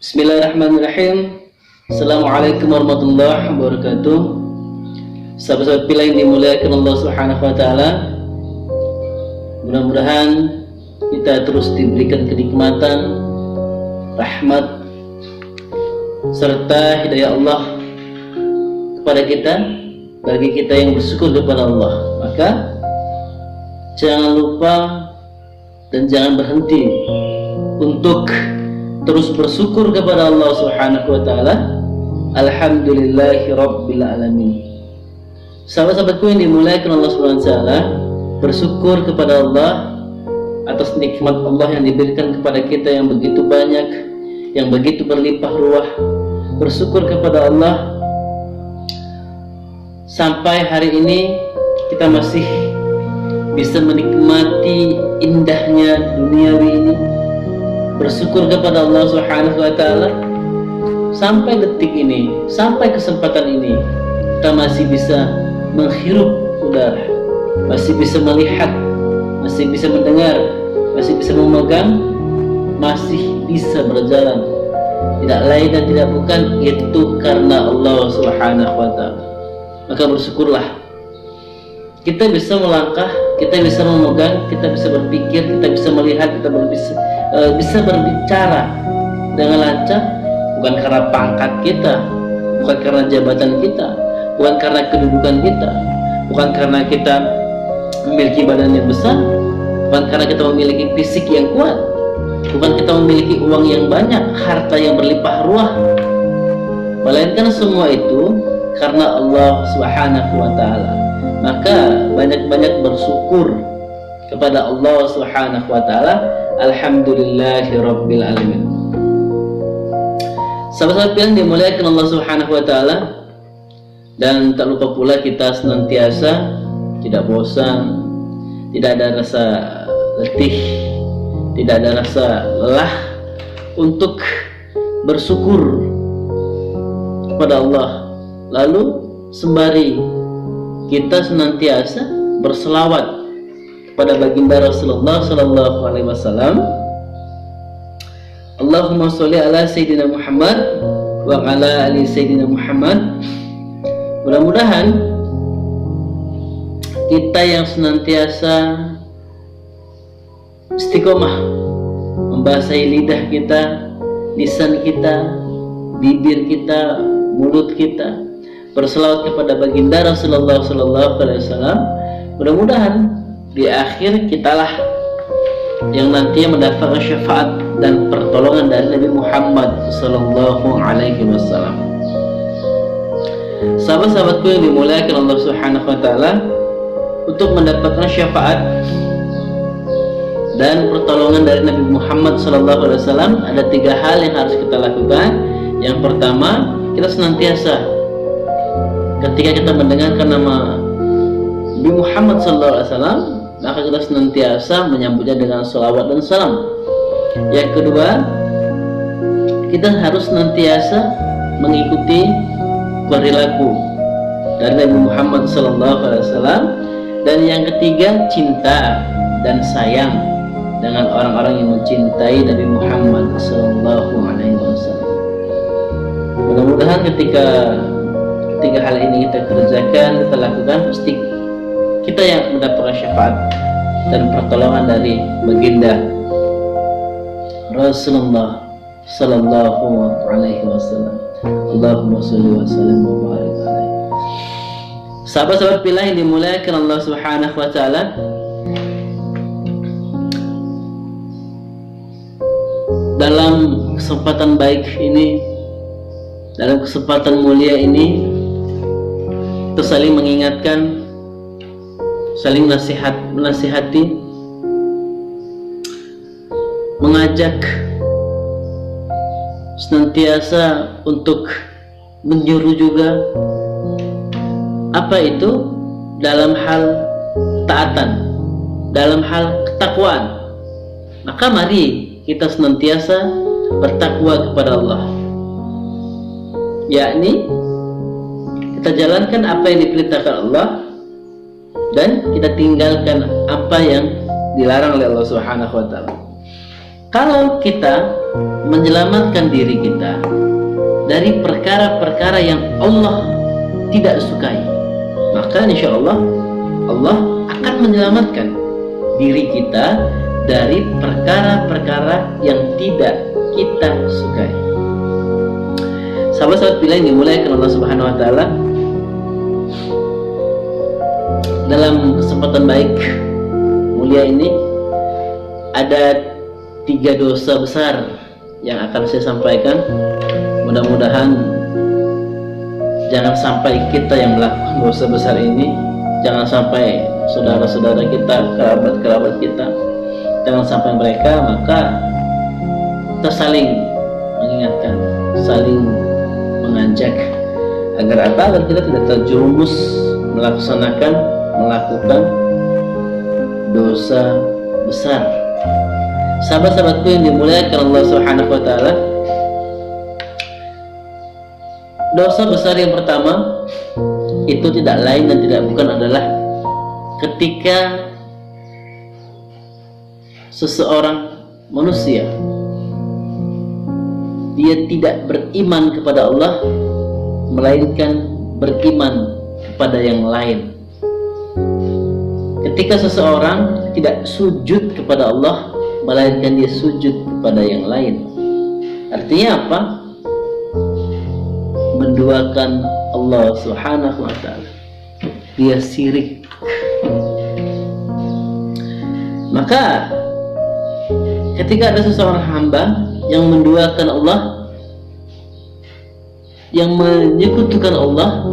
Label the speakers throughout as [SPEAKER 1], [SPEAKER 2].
[SPEAKER 1] Bismillahirrahmanirrahim. Assalamualaikum warahmatullahi wabarakatuh. Sahabat-sahabat pilih yang dimuliakan Allah Subhanahu wa taala. Mudah-mudahan kita terus diberikan kenikmatan, rahmat serta hidayah Allah kepada kita bagi kita yang bersyukur kepada Allah. Maka jangan lupa dan jangan berhenti untuk terus bersyukur kepada Allah Subhanahu wa taala. Alhamdulillahi rabbil alamin. Sahabat-sahabatku yang dimuliakan Allah Subhanahu wa taala, bersyukur kepada Allah atas nikmat Allah yang diberikan kepada kita yang begitu banyak, yang begitu berlimpah ruah. Bersyukur kepada Allah sampai hari ini kita masih bisa menikmati indahnya duniawi ini. Bersyukur kepada Allah Subhanahu wa taala sampai detik ini, sampai kesempatan ini kita masih bisa menghirup udara, masih bisa melihat, masih bisa mendengar, masih bisa memegang, masih bisa berjalan. Tidak lain dan tidak bukan itu karena Allah Subhanahu wa taala. Maka bersyukurlah. Kita bisa melangkah, kita bisa memegang, kita bisa berpikir, kita bisa melihat, kita bisa berbicara dengan lancar, bukan karena pangkat kita, bukan karena jabatan kita, bukan karena kedudukan kita, bukan karena kita memiliki badan yang besar, bukan karena kita memiliki fisik yang kuat, bukan kita memiliki uang yang banyak, harta yang berlimpah ruah, melainkan semua itu karena Allah Subhanahu wa taala. Maka banyak-banyak bersyukur kepada Allah Subhanahu wa taala. Alhamdulillahi rabbil alamin. Sahabat-sahabat yang dimuliakan Allah Subhanahu wa taala, dan tak lupa pula kita senantiasa tidak bosan, tidak ada rasa letih, tidak ada rasa lelah untuk bersyukur kepada Allah. Lalu sembari kita senantiasa berselawat kepada baginda Rasulullah sallallahu alaihi wasallam. Allahumma sholli ala sayyidina Muhammad wa ala ali sayyidina Muhammad. Mudah-mudahan kita yang senantiasa istiqomah membasahi lidah kita, lisan kita, bibir kita, mulut kita, berselawat kepada baginda Rasulullah sallallahu alaihi wasallam. Mudah-mudahan di akhir kitalah yang nantinya mendapatkan syafaat dan pertolongan dari Nabi Muhammad sallallahu alaihi wasallam. Sahabat-sahabatku yang dimuliakan Allah Subhanahu wa taala, untuk mendapatkan syafaat dan pertolongan dari Nabi Muhammad sallallahu alaihi wasallam ada 3 hal yang harus kita lakukan. Yang pertama, kita senantiasa ketika kita mendengarkan nama Nabi Muhammad SAW, maka kita senantiasa menyambutnya dengan salawat dan salam. Yang kedua, kita harus senantiasa mengikuti perilaku dari Nabi Muhammad SAW. Dan yang ketiga, cinta dan sayang dengan orang-orang yang mencintai Nabi Muhammad SAW. Mudah-mudahan ketika 3 hal ini kita kerjakan, kita lakukan, pasti kita yang mendapatkan syafaat dan pertolongan dari baginda Rasulullah sallallahu alaihi wasallam. Allahumma sholli wa sallim wa barik alaihi. Sahabat-sahabat pilih yang dimuliakan Allah Subhanahu wa taala, dalam kesempatan baik ini, dalam kesempatan mulia ini, kita saling mengingatkan, saling menasihati, mengajak senantiasa untuk menyuruh juga. Apa itu? Dalam hal taatan, dalam hal ketakwaan. Maka mari kita senantiasa bertakwa kepada Allah, yakni kita jalankan apa yang diperintahkan Allah dan kita tinggalkan apa yang dilarang oleh Allah Subhanahu wa taala. Kalau kita menyelamatkan diri kita dari perkara-perkara yang Allah tidak sukai, maka insya Allah Allah akan menyelamatkan diri kita dari perkara-perkara yang tidak kita sukai. Sahabat-sahabat bila yang dimuliakan Allah Subhanahu wa Ta'ala, dalam kesempatan baik mulia ini ada 3 dosa besar yang akan saya sampaikan. Mudah-mudahan jangan sampai kita yang melakukan dosa besar ini, jangan sampai saudara-saudara kita, kerabat-kerabat kita, jangan sampai mereka, maka kita saling mengingatkan, saling mengajak agar apa? Agar kita tidak terjerumus melakukan dosa besar. Sahabat-sahabatku yang dimuliakan Allah Subhanahu wa Ta'ala, dosa besar yang pertama itu tidak lain dan tidak bukan adalah ketika seseorang manusia dia tidak beriman kepada Allah, melainkan beriman kepada yang lain. Ketika seseorang tidak sujud kepada Allah, melainkan dia sujud kepada yang lain. Artinya apa? Menduakan Allah Subhanahu wa Ta'ala. Dia syirik. Maka ketika ada seseorang hamba yang menduakan Allah, yang menyekutukan Allah,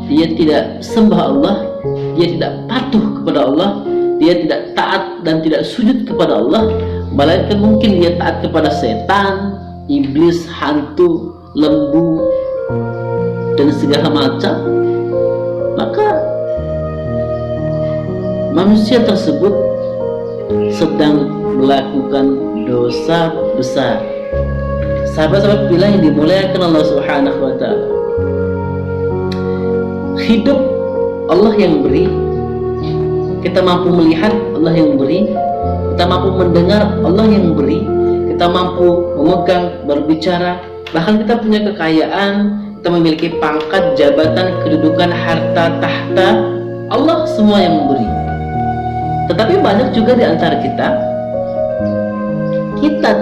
[SPEAKER 1] dia tidak sembah Allah, dia tidak patuh kepada Allah, dia tidak taat dan tidak sujud kepada Allah, melainkan mungkin dia taat kepada setan, iblis, hantu, lembu, dan segala macam, maka manusia tersebut sedang melakukan dosa besar. Sahabat-sahabat bila yang dimuliakan Allah Subhanahu wa Ta'ala, hidup Allah yang beri, kita mampu melihat Allah yang beri, kita mampu mendengar Allah yang beri, kita mampu memegang, berbicara, bahkan kita punya kekayaan, kita memiliki pangkat, jabatan, kedudukan, harta, tahta, Allah semua yang memberi. Tetapi banyak juga di antara kita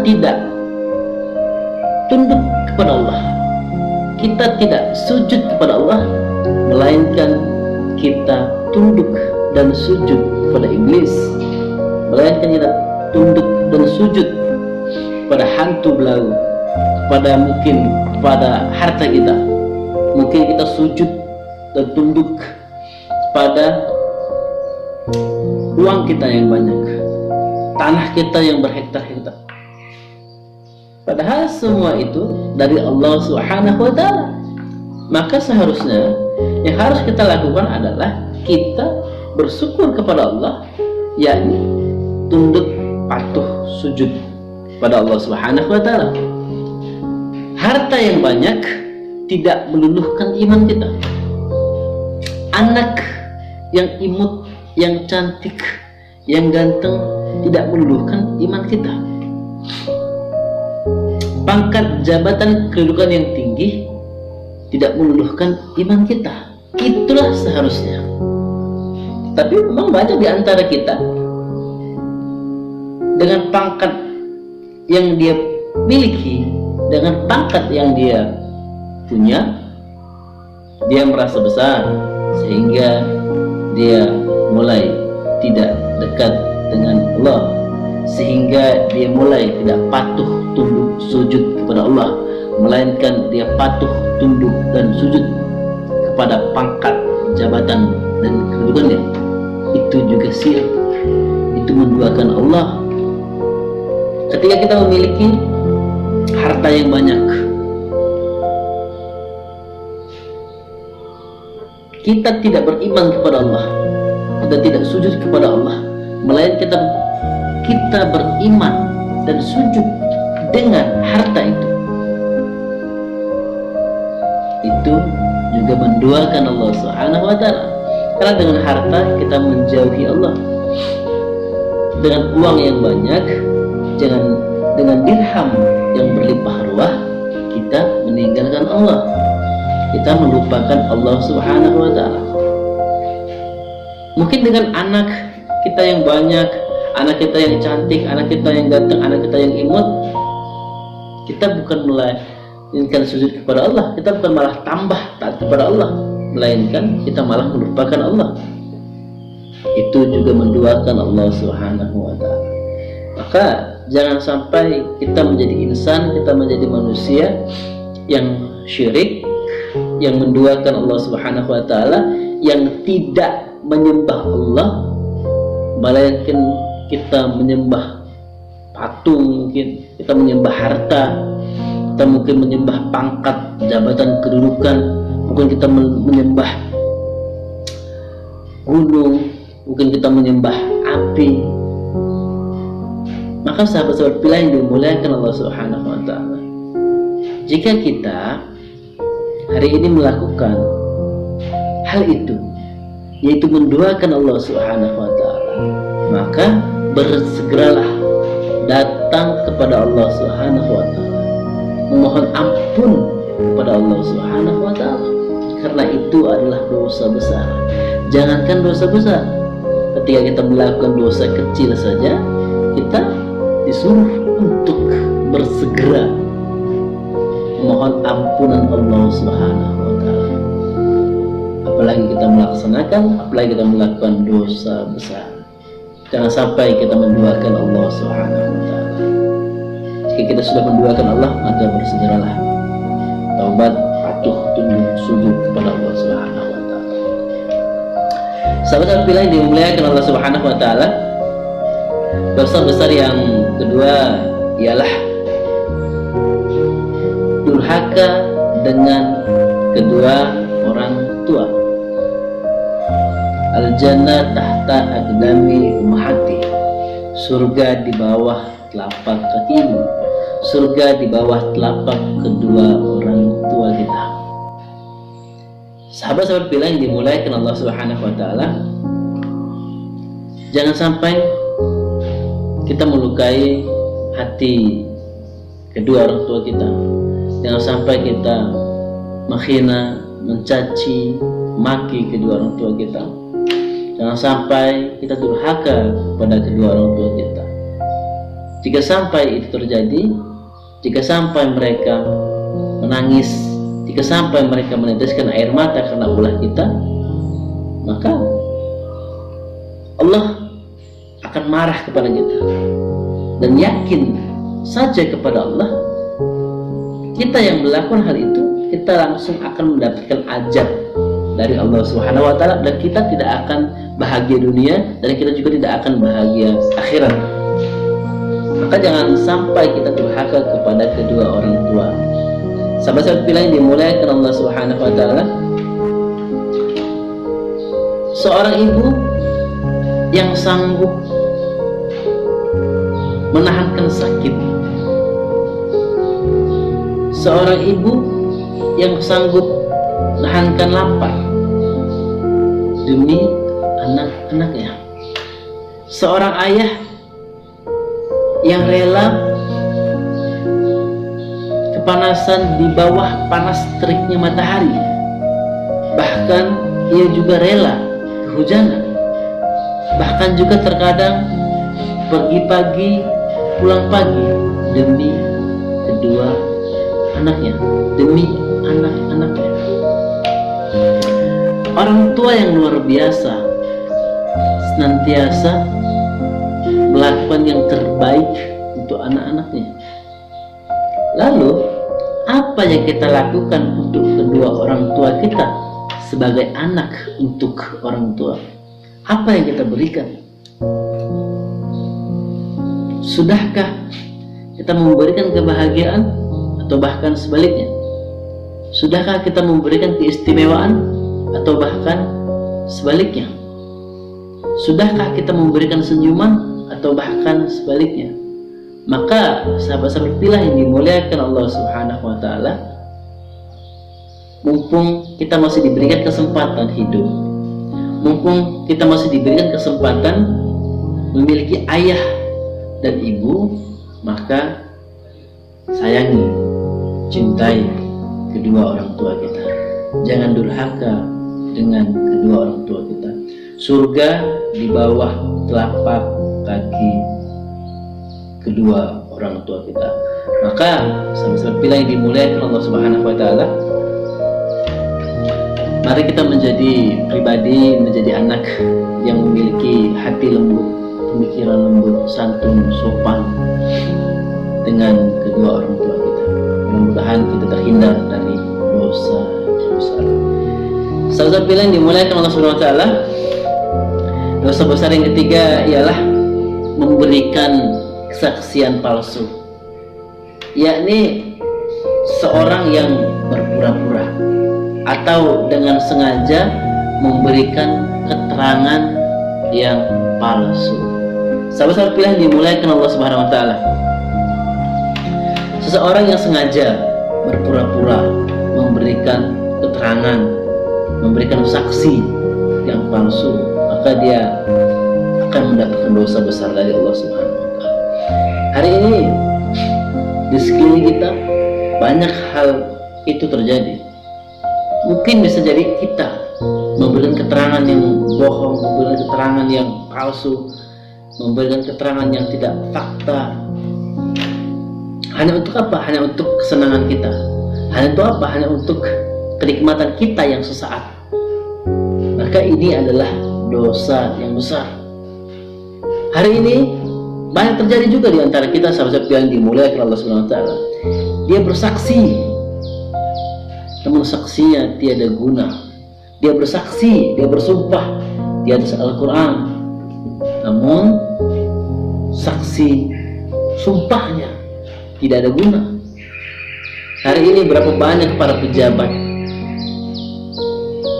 [SPEAKER 1] tidak tunduk kepada Allah, kita tidak sujud kepada Allah, melainkan kita tunduk dan sujud kepada iblis, melainkan kita tunduk dan sujud pada hantu belagu, pada harta kita. Mungkin kita sujud dan tunduk pada uang kita yang banyak, tanah kita yang berhektar-hektar. Padahal semua itu dari Allah Subhanahu wa Ta'ala. Maka seharusnya yang harus kita lakukan adalah kita bersyukur kepada Allah, yakni tunduk, patuh, sujud pada Allah Subhanahu wa Ta'ala. Harta yang banyak tidak meluluhkan iman kita. Anak yang imut, yang cantik, yang ganteng tidak meluluhkan iman kita. Pangkat, jabatan, kedudukan yang tinggi tidak meluluhkan iman kita. Itulah seharusnya. Tapi memang banyak di antara kita dengan pangkat yang dia miliki, dengan pangkat yang dia punya, dia merasa besar sehingga dia mulai tidak dekat dengan Allah, sehingga dia mulai tidak patuh, tunduk, sujud kepada Allah, melainkan dia patuh, tunduk dan sujud kepada pangkat, jabatan dan kedudukannya. Itu juga syirik, itu menduakan Allah. Ketika kita memiliki harta yang banyak, kita tidak beriman kepada Allah, kita tidak sujud kepada Allah, melainkan kita beriman dan sujud dengan harta itu. Itu juga menduakan Allah Subhanahu wa Ta'ala. Karena dengan harta kita menjauhi Allah. Dengan uang yang banyak jangan dengan dirham yang berlimpah ruah kita meninggalkan Allah, kita melupakan Allah Subhanahu wa Ta'ala. Mungkin dengan anak kita yang banyak, anak kita yang cantik, anak kita yang ganteng, anak kita yang imut, kita bukan melainkan sujud kepada Allah, kita bukan malah tambah taat kepada Allah, melainkan kita malah melupakan Allah. Itu juga menduakan Allah Subhanahu wa Ta'ala. Maka jangan sampai kita menjadi insan, kita menjadi manusia yang syirik, yang menduakan Allah Subhanahu wa Ta'ala, yang tidak menyembah Allah, melainkan kita menyembah patung, mungkin kita menyembah harta, kita mungkin menyembah pangkat, jabatan, kedudukan, mungkin kita menyembah gunung, mungkin kita menyembah api. Maka sahabat-sahabat pilihan yang dimuliakan Allah Subhanahu wa Ta'ala, jika kita hari ini melakukan hal itu, yaitu mendoakan Allah Subhanahu wa Ta'ala, maka bersegeralah datang kepada Allah Subhanahu wa Ta'ala, memohon ampun kepada Allah Subhanahu wa Ta'ala, karena itu adalah dosa besar. Jangankan dosa besar, ketika kita melakukan dosa kecil saja, kita disuruh untuk bersegera memohon ampunan Allah Subhanahu wa Ta'ala. Apalagi kita melaksanakan, apalagi kita melakukan dosa besar. Jangan sampai kita menduakan Allah Subhanahu wa Ta'ala. Jika kita sudah menduakan Allah, maka bersegeralah taubat, patuh, tunduk, sujud kepada Allah Subhanahu wa Ta'ala. Sahabat-sahabat pilihan dimuliakan Allah Subhanahu wa Ta'ala, dosa besar yang kedua ialah durhaka dengan kedua orang tua. Al-jannah tahta aqdami ummahati, surga di bawah telapak kakimu, surga di bawah telapak kedua orang tua kita. Sahabat-sahabat pilihan yang dimuliakan Allah Subhanahu wa Ta'ala, jangan sampai kita melukai hati kedua orang tua kita. Jangan sampai kita menghina, mencaci, maki kedua orang tua kita. Jangan sampai kita durhaka kepada kedua orang tua kita. Jika sampai itu terjadi, jika sampai mereka menangis, jika sampai mereka meneteskan air mata karena ulah kita, maka Allah akan marah kepada kita. Dan yakin saja kepada Allah, kita yang melakukan hal itu, kita langsung akan mendapatkan azab dari Allah Subhanahu wa Ta'ala, dan kita tidak akan bahagia dunia, dan kita juga tidak akan bahagia akhirat. Maka jangan sampai kita durhaka kepada kedua orang tua. Sahabat-sahabat pilihan dimuliakan Allah Subhanahu wa Ta'ala, seorang ibu yang sanggup menahankan sakit, seorang ibu yang sanggup menahankan lapar demi anak-anaknya, seorang ayah yang rela kepanasan di bawah panas teriknya matahari, bahkan ia juga rela kehujanan, bahkan juga terkadang pergi pagi pulang pagi demi kedua anaknya, demi anak-anaknya. Orang tua yang luar biasa senantiasa melakukan yang terbaik untuk anak-anaknya. Lalu apa yang kita lakukan untuk kedua orang tua kita sebagai anak untuk orang tua? Apa yang kita berikan? Sudahkah kita memberikan kebahagiaan, atau bahkan sebaliknya? Sudahkah kita memberikan keistimewaan, atau bahkan sebaliknya? Sudahkah kita memberikan senyuman, atau bahkan sebaliknya? Maka sahabat-sahabat pilih yang dimuliakan Allah Subhanahu wa Ta'ala, mumpung kita masih diberikan kesempatan hidup, mumpung kita masih diberikan kesempatan memiliki ayah dan ibu, maka sayangi, cintai kedua orang tua kita. Jangan durhaka dengan kedua orang tua kita. Surga di bawah telapak kaki kedua orang tua kita. Maka sahabat-sahabat pilih yang dimuliakan Allah Subhanahu wa taala, mari kita menjadi pribadi, menjadi anak yang memiliki hati lembut, pemikiran lembut, santun, sopan dengan kedua orang tua kita. Mudah-mudahan kita terhindar dari dosa besar. Sahabat pilih yang dimuliakan Allah Subhanahu wa taala, dosa besar yang ketiga ialah memberikan kesaksian palsu, yakni seorang yang berpura-pura atau dengan sengaja memberikan keterangan yang palsu. Sahabat-sahabat pilihan dimuliakan Allah Subhanahu wa taala, seseorang yang sengaja berpura-pura memberikan keterangan, memberikan saksi yang palsu, maka dia akan mendapatkan dosa besar dari Allah Subhanahu wa taala. Hari ini di sekeliling kita banyak hal itu terjadi. Mungkin bisa jadi kita memberikan keterangan yang bohong, memberikan keterangan yang palsu, memberikan keterangan yang tidak fakta. Hanya untuk apa? Hanya untuk kesenangan kita. Hanya untuk apa? Hanya untuk kenikmatan kita yang sesaat. Maka ini adalah dosa yang besar. Hari ini banyak terjadi juga di antara kita, sahabat-sahabat yang dimuliakan Allah Subhanahu wa taala. Dia bersaksi, namun saksinya tiada guna. Dia bersaksi, dia bersumpah di atas Al-Quran, namun saksi sumpahnya tidak ada guna. Hari ini berapa banyak para pejabat,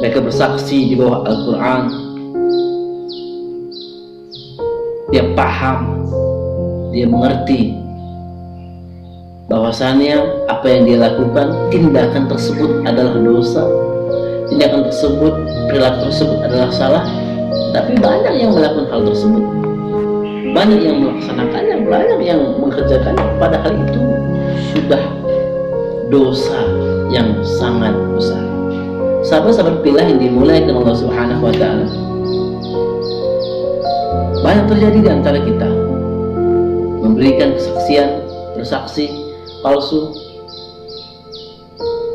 [SPEAKER 1] mereka bersaksi di bawah Al-Quran, dia paham, dia mengerti bahwasannya apa yang dia lakukan, tindakan tersebut adalah dosa, tindakan tersebut, perilaku tersebut adalah salah, tapi banyak yang melakukan hal tersebut, banyak yang melaksanakannya, banyak yang mengerjakannya, padahal itu sudah dosa yang sangat besar. Sahabat-sahabat pilih yang dimuliakan Allah Subhanahu wa taala, banyak terjadi di antara kita memberikan kesaksian, bersaksi palsu,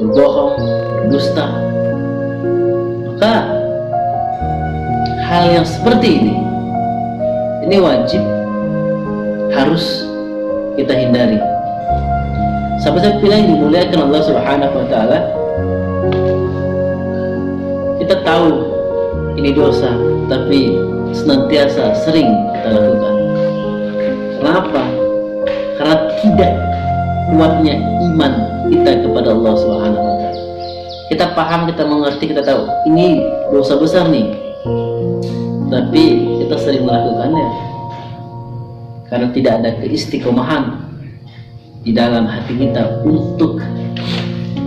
[SPEAKER 1] berbohong, berdusta. Maka hal yang seperti ini wajib harus kita hindari. Sahabat-sahabat pilih yang dimuliakan Allah Subhanahu wa taala, kita tahu ini dosa, tapi senantiasa sering kita lakukan. Kenapa? Karena tidak kuatnya iman kita kepada Allah Subhanahu wa taala. Kita paham, kita mengerti, kita tahu ini dosa besar nih, tapi kita sering melakukannya karena tidak ada keistiqomahan di dalam hati kita untuk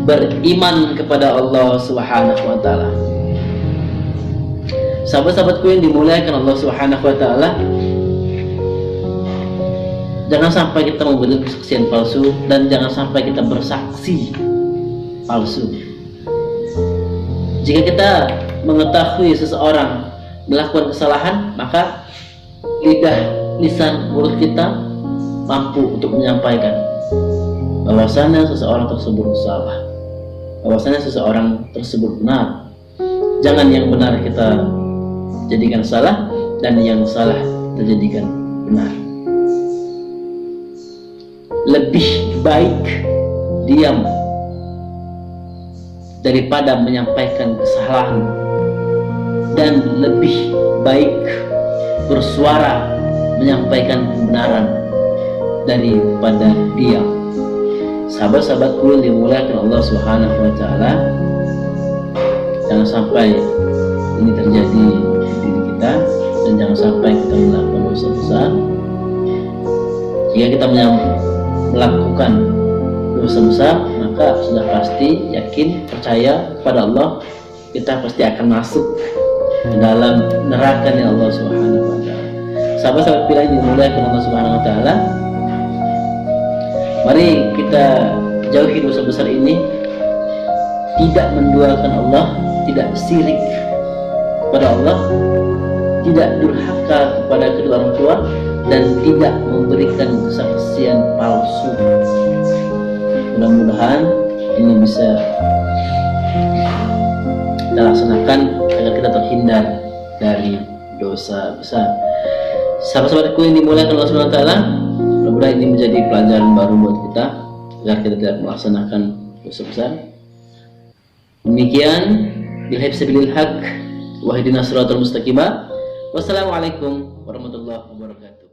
[SPEAKER 1] beriman kepada Allah Subhanahu wa taala. Sahabat-sahabatku yang dimuliakan Allah Subhanahu wa taala, jangan sampai kita memberikan kesaksian palsu dan jangan sampai kita bersaksi palsu. Jika kita mengetahui seseorang melakukan kesalahan, maka lisan mulut kita mampu untuk menyampaikan bahwasanya seseorang tersebut salah, bahwasanya seseorang tersebut benar. Jangan yang benar kita jadikan salah dan yang salah terjadikan benar. Lebih baik diam daripada menyampaikan kesalahan, dan lebih baik bersuara menyampaikan kebenaran daripada diam. Sahabat-sahabatku yang dimuliakan Allah Subhanahu wa taala, jangan sampai ini terjadi di diri kita dan jangan sampai kita melakukan dosa besar. Jika kita melakukan dosa besar, maka sudah pasti yakin, percaya kepada Allah, kita pasti akan masuk ke dalam neraka-Nya Allah Subhanahu wa taala. Sahabat-sahabat pilihan yang dimuliakan Allah Subhanahu wa taala, Mari kita jauhi dosa besar ini, tidak menduakan Allah, tidak syirik kepada Allah, tidak durhaka kepada kedua orang tua, dan tidak memberikan kesaksian palsu. Mudah-mudahan ini bisa kita laksanakan agar kita terhindar dari dosa besar. Sahabat-sahabatku yang dimuliakan Allah Subhanahu wa taala, mudah-mudahan ini menjadi pelajaran baru buat kita agar kita tidak melaksanakan dosa besar. Demikian, billahi sabilil haq wa ihdinas siratal mustaqim. Wassalamualaikum warahmatullahi wabarakatuh.